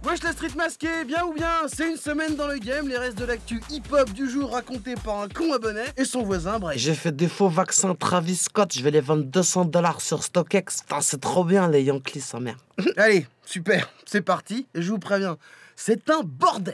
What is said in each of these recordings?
Wesh la street masquée, bien ou bien, c'est une semaine dans le game, les restes de l'actu hip-hop du jour raconté par un con abonné et son voisin bref. J'ai fait des faux vaccins Travis Scott, je vais les vendre 200 $ sur StockX. Putain, c'est trop bien les Yankees, sa mère. Allez, super, c'est parti, et je vous préviens, c'est un bordel.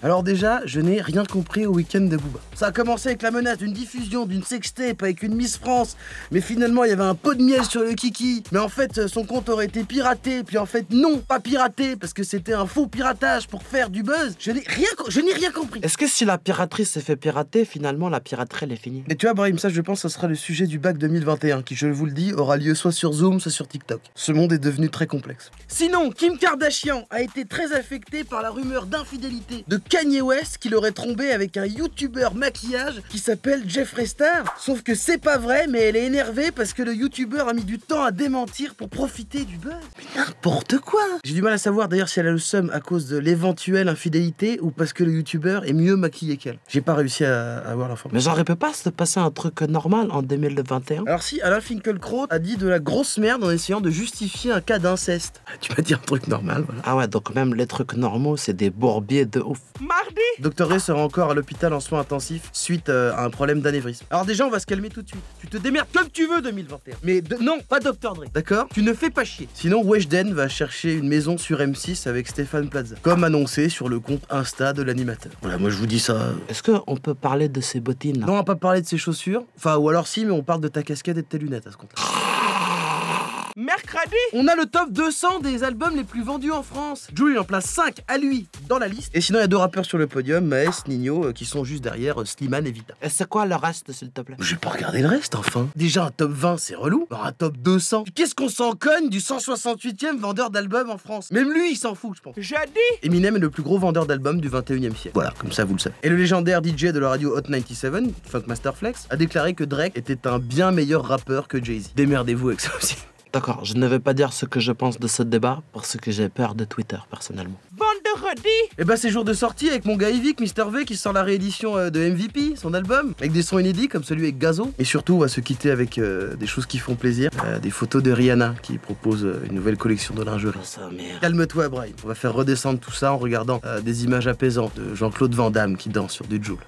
Alors déjà, je n'ai rien compris au week-end de Booba. Ça a commencé avec la menace d'une diffusion d'une sextape avec une Miss France, mais finalement il y avait un pot de miel sur le kiki. Mais en fait, son compte aurait été piraté, puis en fait non, pas piraté, parce que c'était un faux piratage pour faire du buzz. Je n'ai rien compris. Est-ce que si la piraterie s'est fait pirater, finalement la piraterie elle est finie? Et tu vois Brahim, ça je pense que ce sera le sujet du bac 2021, qui je vous le dis, aura lieu soit sur Zoom, soit sur TikTok. Ce monde est devenu très complexe. Sinon, Kim Kardashian a été très affectée par la rumeur d'infidélité de Kanye West qu'il aurait trompé avec un youtubeur maquillage qui s'appelle Jeffree Star. Sauf que c'est pas vrai, mais elle est énervée parce que le youtubeur a mis du temps à démentir pour profiter du buzz. Mais n'importe quoi. J'ai du mal à savoir d'ailleurs si elle a le seum à cause de l'éventuelle infidélité ou parce que le youtubeur est mieux maquillé qu'elle. J'ai pas réussi à avoir l'information. Mais genre, il peut pas se passer un truc normal en 2021? Alors si, Alain Finkielkraut a dit de la grosse merde en essayant de justifier un cas d'inceste. Tu m'as dit un truc normal, voilà. Ah ouais, donc même les trucs normaux, c'est des bourbiers de ouf. Mardi, Dr Ray sera encore à l'hôpital en soins intensifs suite à un problème d'anévrisme. Alors déjà, on va se calmer tout de suite. Tu te démerdes comme tu veux 2021. Mais non, pas Dr Dre. D'accord? Tu ne fais pas chier. Sinon, Weshden va chercher une maison sur M6 avec Stéphane Plaza, comme annoncé sur le compte Insta de l'animateur. Voilà, moi je vous dis ça. Est-ce qu'on peut parler de ces bottines là? Non, on va pas parler de ses chaussures. Enfin, ou alors si, mais on parle de ta casquette et de tes lunettes à ce compte-là. Mercredi, on a le top 200 des albums les plus vendus en France. Jules en place 5 à lui dans la liste. Et sinon, il y a 2 rappeurs sur le podium, Maes, Nino, qui sont juste derrière Slimane et Vita. Et c'est quoi le reste, s'il te plaît? J'ai pas regardé le reste, enfin. Déjà, un top 20, c'est relou. Alors, un top 200. Qu'est-ce qu'on s'en cogne du 168e vendeur d'albums en France? Même lui, il s'en fout, je pense. J'ai dit. Eminem est le plus gros vendeur d'albums du 21e siècle. Voilà, comme ça, vous le savez. Et le légendaire DJ de la radio Hot 97, Funkmaster Flex, a déclaré que Drake était un bien meilleur rappeur que Jay-Z. Démerdez-vous avec ça aussi. D'accord, je ne vais pas dire ce que je pense de ce débat parce que j'ai peur de Twitter, personnellement. Vendredi, et bah c'est jour de sortie avec mon gars Yvick, Mr V, qui sort la réédition de MVP, son album, avec des sons inédits comme celui avec Gazo. Et surtout, on va se quitter avec des choses qui font plaisir, des photos de Rihanna qui propose une nouvelle collection de lingerie. Oh, ça merde. Calme-toi, Brahim. On va faire redescendre tout ça en regardant des images apaisantes de Jean-Claude Van Damme qui danse sur du Joule.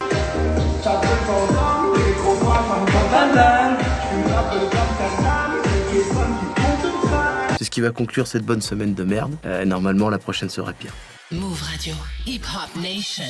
C'est ce qui va conclure cette bonne semaine de merde. Normalement, la prochaine sera pire. Move Radio, Hip Hop Nation.